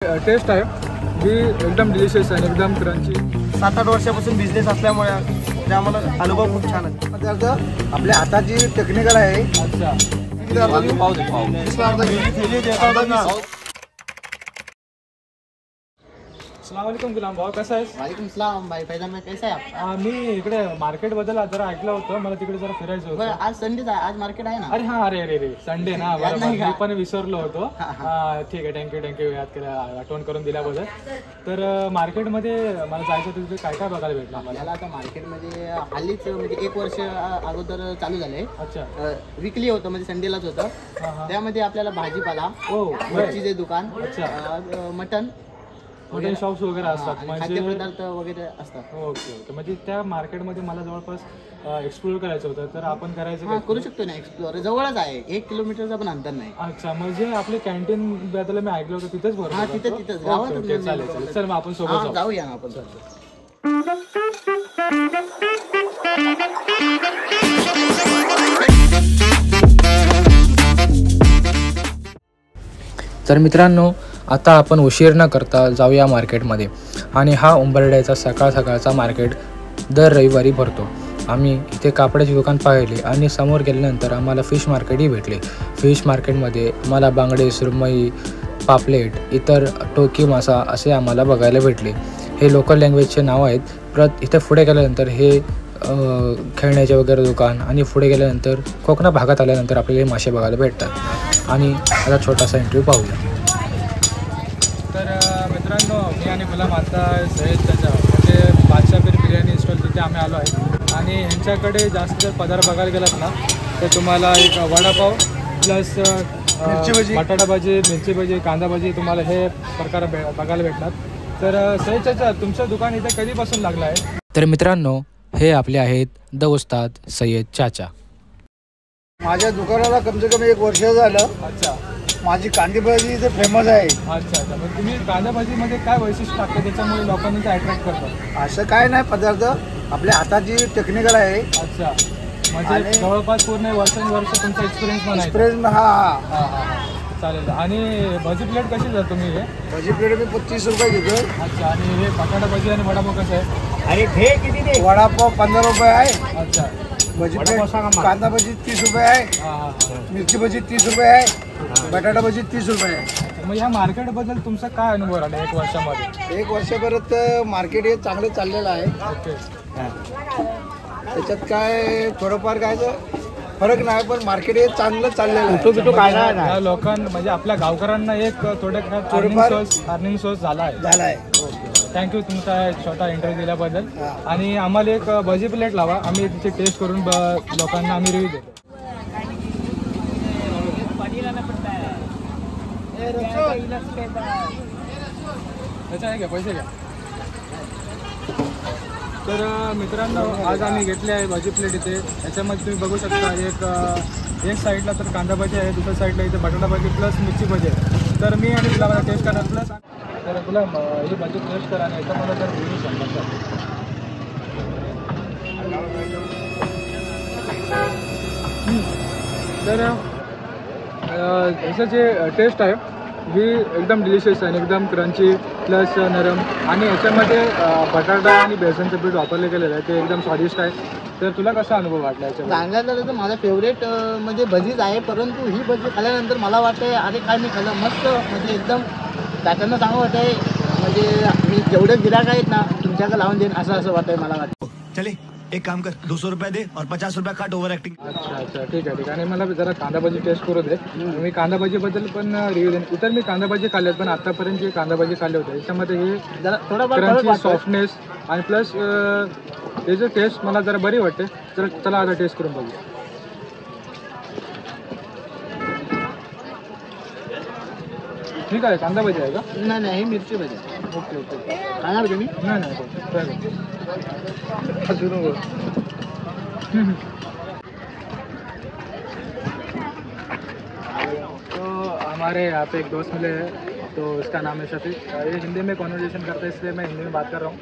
Taste आहे जी एकदम delicious आहे, एकदम क्रंची. 7-8 वर्षापासून बिझनेस असल्यामुळे ते आम्हाला अनुभव खूप छान आहे. पदार्थ आपल्या हाताची टेक्निकल आहे. अच्छा. अस्सलामुअलैकुम गुलाम भाऊ, कसा आहेस? वालेकुम सलाम भाई फैजान भाई, कैसा आहे आप? मी इकडे मार्केट बद्दल जरा ऐकलं होतं, मला तिकडे जरा फिरायचं बरं, होतं. आज संडेच आहे, आज मार्केट आहे ना? अरे हा, अरे संडे ना, याद बरोबर. नाही का? मी पण विसरलो होतो. ठीक आहे, थँक्यू याद केलं, आठवण करून दिल्याबद्दल. तर मार्केटमध्ये मला जायचं होतं, तिथे काय काय बघायला भेटलं आम्हाला? मला आता मार्केटमध्ये हल्लीच म्हणजे 1 वर्ष अगोदर चालू झालंय. अच्छा. विकली होतं म्हणजे संडेलाच होतं. त्यामध्ये आपल्याला भाजीपाला, मच्छीचे दुकान, मटन शॉप्स वगैरे असतात, म्हणजे खाद्यपदार्थ वगैरे असतात. ओके. म्हणजे त्या मार्केटमध्ये मला जवळपास एक्सप्लोर करायचं होतं, तर आपण करायचं हा, करू शकतो ना एक्सप्लोर. जवळच आहे, 1 किलोमीटरचा पण अंतर नाही. अच्छा, म्हणजे आपले कॅन्टीन बद्दल मी ऐकलं होतं, तिथेच बरोबर? हा, तिथेच गावात. चालेल. चल मग आपण सोबत जाऊया ना आपण. तर मित्रांनो, आता आपण उशीर न करता जाऊया मार्केटमध्ये. आणि हा उंबरड्याचा सकाळचा मार्केट दर रविवारी भरतो. आम्ही इथे कापडाचे दुकान पाहिले आणि समोर गेल्यानंतर आम्हाला फिश मार्केटही भेटले. फिश मार्केटमध्ये आम्हाला बांगडे, सुरमई, पापलेट, इतर टोकी मासा असे आम्हाला बघायला भेटले. हे लोकल लँग्वेजचे नाव आहेत. इथे पुढे गेल्यानंतर हे खेळण्याचे वगैरे दुकान, आणि पुढे गेल्यानंतर कोकणा भागात आल्यानंतर आपल्याला हे मासे बघायला भेटतात. आणि आता छोटासा इंटरव्ह्यू पाहूया. तर मित्रांनो, मी आणि गुलाम आता सय्यद चाचा म्हणजे बादशाहपीर बिर्याणी स्टॉल तिथे आम्ही आलो आहे. आणि ह्यांच्याकडे जास्त पदार्थ बघायला गेलात ना, तर तुम्हाला एक वडापाव प्लस बटाटा भाजी, मिरची भाजी, कांदा भाजी, तुम्हाला हे प्रकार बघायला भेटणार. तर सय्यद चाचा, तुमचं दुकान इथे कधीपासून लागलं आहे? तर मित्रांनो, हे आपले आहेत द उस्ताद सय्यद चाचा. माझ्या दुकानाला कमसे कमी 1 वर्ष झालं. अच्छा. माझी कांदी भाजी इथे फेमस आहे. अच्छा. मग तुम्ही कांदा भाजीमध्ये काय वैशिष्ट्य टाकतं त्याच्यामुळे लोकांना ते अट्रॅक्ट करतात? असं काय नाही, पदार्थ आपल्या हाताची टेक्निकल आहे. अच्छा. म्हणजे जवळपास पूर्ण वर्षानुवर्ष तुमचा एक्सपिरियन्स म्हणायचा? एक्सपिरियन्स. हा. चालेल. आणि भाजी प्लेट कशी जात तुम्ही? हे भाजी प्लेट मी 25 रुपये घेतो. अच्छा. आणि हे बटाटा भाजी आणि वडापाव कसं आहे? अरे घे किती ते? वडापाव 15 रुपये आहे. अच्छा. भाजी प्लेट, कांदा भाजी 30 रुपये आहे. मिरची भाजी 30 रुपये आहे. बटाटा भाजी 30 रुपये आहे. मग ह्या मार्केटबद्दल तुमचा काय अनुभव आला 1 वर्षामध्ये? 1 वर्षापर्यंत मार्केट हे चांगलं चाललेलं आहे. ओके. त्याच्यात काय थोडंफार काय फरक नाही, पण मार्केट हे चांगलं चाललेलं आहे. या लोकांना म्हणजे आपल्या गावकऱ्यांना एक थोडंफार अर्निंग सोर्स झाला आहे. थँक्यू तुमचा छोटा इंटरव्ह्यू दिल्याबद्दल. आणि आम्हाला एक भाजी प्लेट लावा, आम्ही तिची टेस्ट करून लोकांना आम्ही रिव्ह्यू देतो. त्याचा आहे का? पैसे घ्या. तर मित्रांनो, आज आम्ही घेतले आहे भाजी प्लेट इथे. याच्यामध्ये तुम्ही बघू शकता एक साईडला तर कांदा भाजी आहे, दुसऱ्या साईडला इथे बटाटा भाजी प्लस मिरची भाजी आहे. तर मी आणि तुला मला टेस्ट करणार प्लस. तर तुला ही भाजी टेस्ट करा आणि याचा मला जर रिव्ह्यू सांगा. तर याचं जे टेस्ट आहे ही एकदम डिलिशियस आहे, एकदम क्रंची प्लस नरम. आणि याच्यामध्ये बटाटा आणि बेसनचं पीठ वापरले गेलेलं आहे, ते एकदम स्वादिष्ट आहे. तर तुला कसा अनुभव वाटला याच्यामध्ये? सांगायचं तर माझा फेवरेट म्हणजे भजीच आहे. परंतु ही भजी खाल्ल्यानंतर मला वाटतंय अरे काय मी खाल्लं मस्त, म्हणजे एकदम त्याच्यानं सांगू वाटतंय. म्हणजे मी जेवढे गिराक आहेत ना तुमच्याकडे लावून देईन असं वाटतंय मला वाटतं. चले एक काम कर, 200 रुपये दे और 50 रुपये काट ओव्हर ऍक्टिंग. अच्छा. ठीक आहे. आणि मला जरा कांदा भाजी टेस्ट करू दे. मी कांदा भाजीबद्दल पण रिव्ह्यू देईन. इतर मी कांदा भाजी खाल्ल्यात, पण आतापर्यंत जे कांदा भाजी खाल्ले होते त्याच्यामध्ये हे जरा थोडाफार क्रंची, सॉफ्टनेस आणि प्लस त्याचं टेस्ट मला जरा बरी वाटते. तर चला आता टेस्ट करून बघू. ठीक आहे. कांदा भाजी आहे का? नाही, ही मिरची भजी. ओके. खाणार तुम्ही? नहीं तो हमारे यहाँ पे एक दोस्त मिले हैं, तो उसका नाम है शफीक. ये हिंदी में कॉन्वर्जेशन करते हैं, इसलिए मैं हिंदी में बात कर रहा हूँ.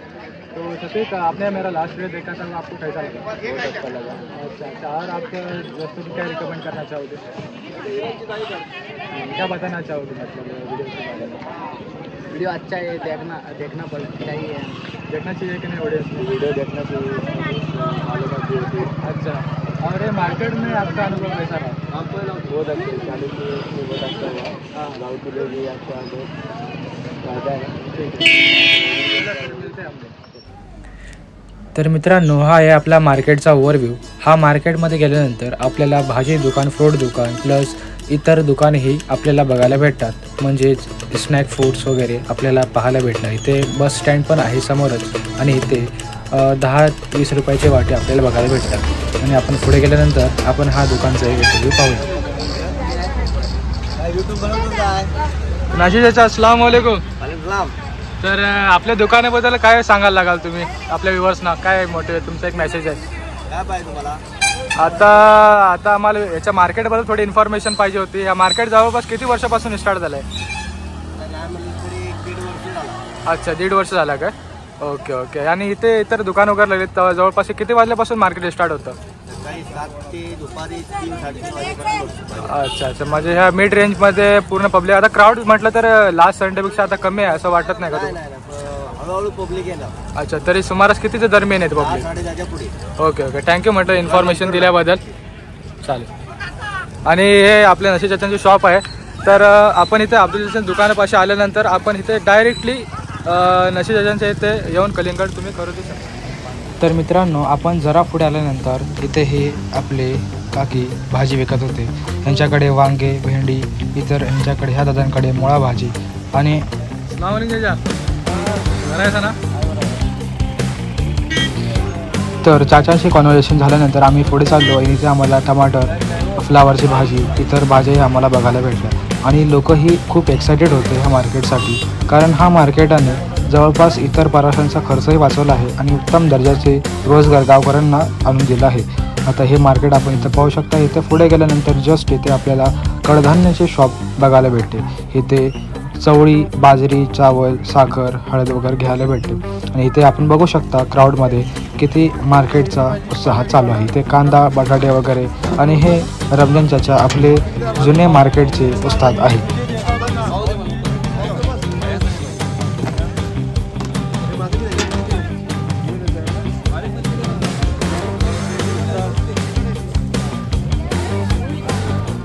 तो शफीक, आपने मेरा लास्ट वीडियो देखा था, वो आपको कैसा लगा? बहुत अच्छा लगा. अच्छा. और आप दोस्तों को क्या रिकमेंड करना चाहोगे? क्या बताना चाहोगे मतलब वीडियो के बारे में? वीडियो अच्छा है, देखना पड़ता चाहिए, देखना चाहिए कि नहीं ऑडियंस को? वीडियो देखना चाहिए, मालूमात भी होती है। अच्छा, और ये मार्केट में आपका अनुभव कैसा रहा? बहुत अच्छे, चालू की बहुत अच्छा हुआ। गाँव के लोग भी अच्छा बहुत फ़ायदा है। मिलते हैं हम लोग। तर मित्रांनो, हा आहे आपला मार्केटचा ओव्हरव्ह्यू. हा मार्केटमध्ये गेल्यानंतर आपल्याला भाजी दुकान, फ्रूट दुकान प्लस इतर दुकानेही आपल्याला बघायला भेटतात. म्हणजेच स्नॅक फूड्स वगैरे आपल्याला पाहायला भेटणार. इथे बस स्टँड पण आहे समोरच आणि इथे 10-20 रुपयाचे वाटे आपल्याला बघायला भेटतात. आणि आपण पुढे गेल्यानंतर आपण हा दुकानचा एक रिव्ह्यू पाहूया. नाशिक चाचा, अस्सलाम वालेकुम. तर आपल्या दुकानाबद्दल काय सांगायला लागाल तुम्ही आपल्या व्ह्युअर्सना? काय मोठे तुमचा एक मेसेज आहे? काय पाहिजे तुम्हाला? आता आम्हाला याच्या मार्केटबद्दल थोडी इन्फॉर्मेशन पाहिजे होती. या मार्केट जवळपास किती वर्षापासून स्टार्ट झालं आहे? अच्छा, 1.5 वर्ष झाला काय? Okay okay. आणि इथे इतर दुकान वगैरे लागले जवळपास किती वाजल्यापासून मार्केट स्टार्ट होतं? दुपारी 3-3:30 वाजेपर्यंत. अच्छा, म्हणजे ह्या मिड रेंजमध्ये पूर्ण पब्लिक. आता क्राऊड म्हटलं तर लास्ट संडेपेक्षा आता कमी आहे असं वाटत नाही का तुम्ही? हळूहळू पब्लिक आहे ना. अच्छा, तरी सुमारास कितीच्या दरम्यान आहेत पब्लिक? 10-10:30 पुढे. ओके ओके, थँक्यू म्हटलं इन्फॉर्मेशन दिल्याबद्दल. चालेल. आणि हे आपल्या नशीब चाचांची शॉप आहे. तर आपण इथे अब्दुल हसन दुकानापाशी आल्यानंतर आपण इथे डायरेक्टली नशीब चाचांच्या इथे येऊन कलिंगड तुम्ही करू शकता. तर मित्रांनो, आपण जरा पुढे आल्यानंतर इथे हे आपले काकी भाजी विकत होते. त्यांच्याकडे वांगे, भेंडी, इतर यांच्याकडे ह्या दादांकडे मुळा भाजी आणि ना. तर चाचांशी कॉन्व्हर्सेशन झाल्यानंतर आम्ही पुढे चाललो आणि इथे आम्हाला टमाटर, फ्लावरची भाजी, इतर भाज्याही आम्हाला बघायला भेटल्या. आणि लोकही खूप एक्सायटेड होते ह्या मार्केटसाठी, कारण हा मार्केटाने जवळपास इतर प्रवाशांचा खर्चही वाचवला आहे आणि उत्तम दर्जाचे रोजगार गावकऱ्यांना आणून दिला आहे. आता हे मार्केट आपण इथं पाहू शकता. इथे पुढे गेल्यानंतर जस्ट इथे आपल्याला कडधान्याचे शॉप बघायला भेटते. इथे चवळी, बाजरी, चावल, साखर, हळद वगैरे घ्यायला भेटते. आणि इथे आपण बघू शकता क्राऊडमध्ये किती मार्केटचा उत्साह चालू आहे. इथे कांदा, बटाटे वगैरे. आणि हे रमजान चाचा आपले जुने मार्केटचे उस्ताद आहेत.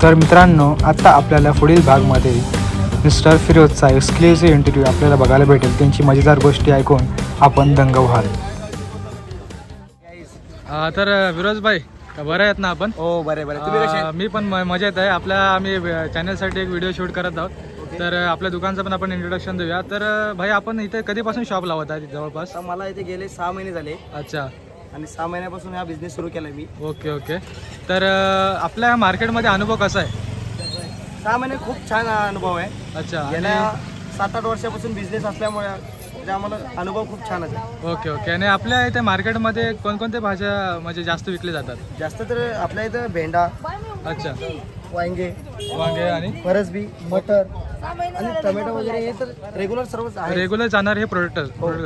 तर मित्रांनो, आता आपल्याला पुढील भागमध्ये मिस्टर फिरोजचा एक्सक्लुझिव्ह इंटरव्ह्यू आपल्याला बघायला भेटेल. त्यांची मजेदार गोष्टी ऐकून आपण दंग व्हाल. तर फिरोज भाई, बरं आहेत ना आपण? हो, बरे बरे. तुम्ही कसे? मी पण मजेत आहे. आम्ही चॅनलसाठी एक व्हिडिओ शूट करत आहोत. तर आपल्या दुकानचं पण आपण इंट्रोडक्शन देऊया. तर भाई, आपण इथे कधीपासून शॉप लावत आहे जवळपास? मला इथे गेले 6 महिने झाले. अच्छा. आणि 6 महिन्यापासून हा बिझनेस सुरू केला मी. Okay okay. तर आपल्या मार्केटमध्ये अनुभव कसा आहे? 6 महिने खूप छान अनुभव आहे. अच्छा. गेल्या 7-8 वर्षापासून बिझनेस असल्यामुळे आम्हाला अनुभव खूप छान आहे. Okay okay. आणि आपल्या इथे मार्केटमध्ये कोणकोणत्या भाज्या म्हणजे जास्त विकल्या जातात? जास्त तर आपल्या इथं भेंडा, अच्छा, वांगे आणि फरसबी, मटर आणि टोमॅटो वगैरे हे तर रेग्युलर सर्वच आहे. रेग्युलर जाणार हे प्रोडक्ट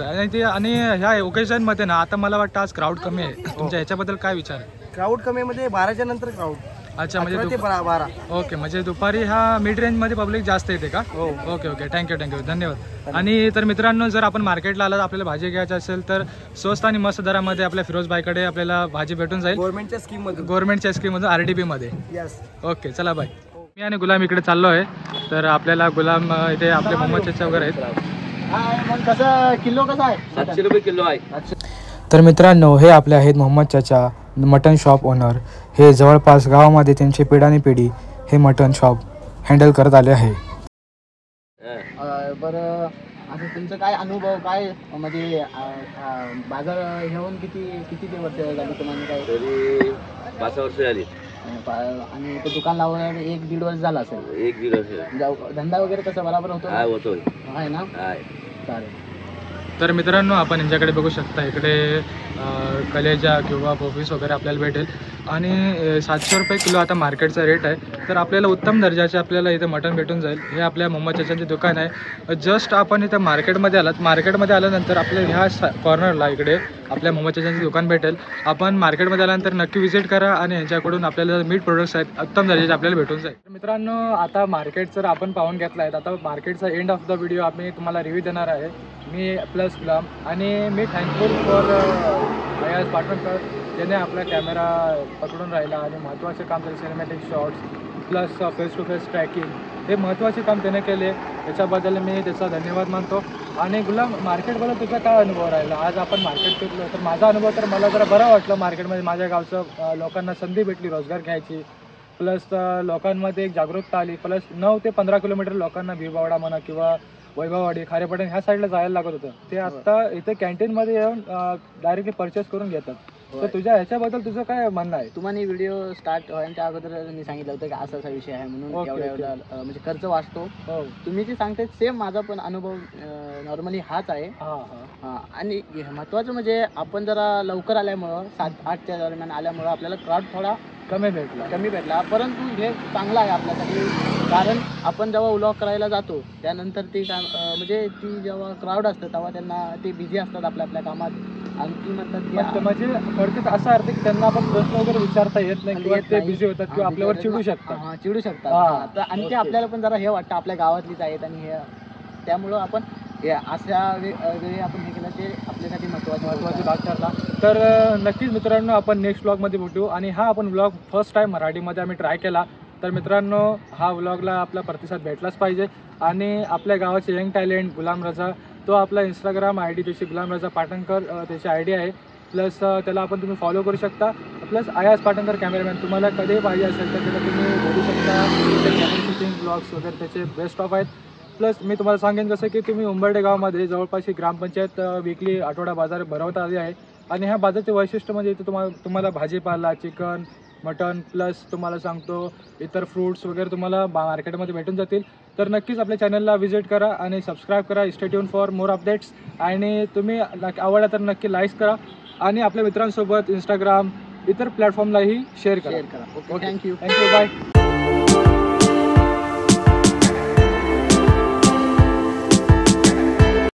आणि ते. आणि ह्या ओकेजनमध्ये ना, आता मला वाटतं आज क्राऊड कमी आहे. तुमच्या ह्याच्याबद्दल काय विचार आहे? क्राऊड कमी मध्ये 12च्या नंतर क्राऊड. अच्छा, म्हणजे 11 ते 12. ओके, म्हणजे दुपारी हा मिड रेंजमध्ये पब्लिक जास्त येते का? हो. ओके ओके, थँक्यू धन्यवाद. आणि तर मित्रांनो, जर आपण मार्केटला आला आपल्याला भाजी घ्यायची असेल तर स्वस्त आणि मस्त दरामध्ये आपल्या फिरोज भाईकडे आपल्याला भाजी भेटून जाईल. गव्हर्नमेंटच्या स्कीममधून RDP मध्ये. यस. ओके, चला बाय. मी आणि गुलाम इकडे चाललो आहे. तर आपल्याला गुलाम इथे आपले मोहम्मद चाचा वगैरे आहेत. मग कसं किलो कसं आहे? 700 रुपये किलो आहे. तर मित्रांनो, हे आपले आहेत मोहम्मद चाचा, मटन शॉप ओनर. हे जवळपास गावामध्ये त्यांची पिढ्यानपिढी हे मटन शॉप हँडल करत आले आहे. बरं, आता तुमचं काय अनुभव काय म्हणजे बाजार घेऊन किती ते वर्ष झाली तुम्हाला? काय तरी 5 वर्ष झाली. आणि ते दुकान लावून 1-1.5 वर्ष झाला असेल. 1-1.5 वर्ष. धंदा वगैरे कसा बरोबर होतो? काय होतोय? आहे ना. काय चालेल. तर मित्रांनो, आपण यांच्याकडे बघू शकता. इकडे कलेजा किंवा पोफिस वगैरे आपल्याला भेटेल. आणि 700 रुपये किलो आता मार्केटचा रेट आहे. तर आपल्याला उत्तम दर्जाचे आपल्याला इथे मटण भेटून जाईल. हे आपल्या मोहम्मद चाचांचे दुकान आहे. जस्ट आपण इथे मार्केटमध्ये आल्यानंतर आपल्या ह्या कॉर्नरला इकडे आपल्या मोहम्मद चाचांचे दुकान भेटेल. आपण मार्केटमध्ये आल्यानंतर नक्की व्हिजिट करा आणि ह्यांच्याकडून आपल्याला मीट प्रोडक्ट्स आहेत उत्तम दर्जाचे आपल्याला भेटून जाईल. मित्रांनो, आता मार्केट जर आपण पाहून घेतला आहे, आता मार्केटचा एंड ऑफ द व्हिडिओ आम्ही तुम्हाला रिव्ह्यू देणार आहे. मी प्लस गुलाम आणि मी थँकफुल फॉर अयाज पाटणकर ज्याने आपला कॅमेरा पकडून राहिला आणि महत्त्वाचे काम केले. Cinematic shots plus face to face tracking हे महत्त्वाचे काम त्याने केले. त्याच्याबद्दल मी त्याचा धन्यवाद मानतो. आणि गुलाम, मार्केटबद्दल तुझा काय अनुभव राहिला? आज आपण मार्केट फिरलो तर माझा अनुभव तर मला जरा बरं वाटलं. मार्केटमध्ये माझ्या गावचं लोकांना संधी भेटली रोजगार घ्यायची. प्लस लोकांमध्ये एक जागरूकता आली. प्लस 9 ते 15 किलोमीटर लोकांना भिवावडा म्हणा किंवा वैभववाडी, खारेपाटण ह्या साईडला जायला लागत होतं. ते आत्ता इथे कॅन्टीनमध्ये येऊन डायरेक्टली परचेस करून घेतात. तर तुझ्या ह्याच्याबद्दल तुझं काय म्हणणं आहे? तुम्हाला व्हिडिओ स्टार्ट व्हायच्या अगोदर मी सांगितलं होतं की असा विषय आहे म्हणून एवढा म्हणजे खर्च वाचतो. तुम्ही जे सांगताय सेम माझा पण अनुभव नॉर्मली हाच आहे. आणि महत्त्वाचं म्हणजे आपण जरा लवकर आल्यामुळं 7-8च्या दरम्यान आल्यामुळं आपल्याला क्राऊड थोडा कमी भेटला. परंतु हे चांगलं आहे आपल्यासाठी. कारण आपण जेव्हा व्लॉग करायला जातो त्यानंतर ती म्हणजे ती जेव्हा क्राऊड असतं तेव्हा त्यांना ते बिझी असतात आपल्या कामात आणि ती म्हणतात म्हणजे थोडक्यात असा अर्थ की त्यांना आपण प्रश्न वगैरे विचारता येत नाही किंवा ते बिझी होतात किंवा आपल्यावर चिडू शकतात. आणि ते आपल्याला पण जरा हे वाटतं आपल्या गावातलीच आहेत आणि हे त्यामुळं आपण अशा वेळी आपण हे केलं ते आपल्यासाठी महत्त्वाची भाग ठरला. तर नक्कीच मित्रांनो, आपण नेक्स्ट व्लॉगमध्ये भेटू. आणि हा आपण व्लॉग फर्स्ट टाईम मराठीमध्ये आम्ही ट्राय केला. तर मित्रांनो, हा व्लॉगला आपला प्रतिसाद भेटलाच पाहिजे. आणि आपल्या गावाचे यंग टॅलेंट गुलाम रजा, तो आपला इंस्टाग्राम ID त्याची गुलाम रजा पाटणकर त्याची ID आहे. प्लस त्याला आपण तुम्ही फॉलो करू शकता. प्लस अयाज पाटणकर कॅमेरामॅन, तुम्हाला कधी पाहिजे असेल तर त्याला तुम्ही बोलू शकता. कॅमेरा शूटिंग ब्लॉग्स वगैरे त्याचे बेस्ट ऑफ आहेत. प्लस मी तुम्हाला सांगेन जसं की तुम्ही उंबर्डे गावामध्ये जवळपास ही ग्रामपंचायत विकली आठवडा बाजार भरवता आली आहे. आणि ह्या बाजारचे वैशिष्ट्य म्हणजे इथे तुम्हाला भाजीपाला, चिकन, मटन प्लस तुम्हाला सांगतो इतर फ्रूट्स वगैरे तुम्हाला मार्केटमध्ये भेटून जातील. तर नक्कीच आपल्या चॅनलला व्हिजिट करा आणि सबस्क्राईब करा. Stay tune for more updates. आणि तुम्ही आवडला तर नक्की लाईक करा आणि आपल्या मित्रांसोबत इंस्टाग्राम इतर प्लॅटफॉर्मलाही शेअर करा. Okay, thank you. बाय.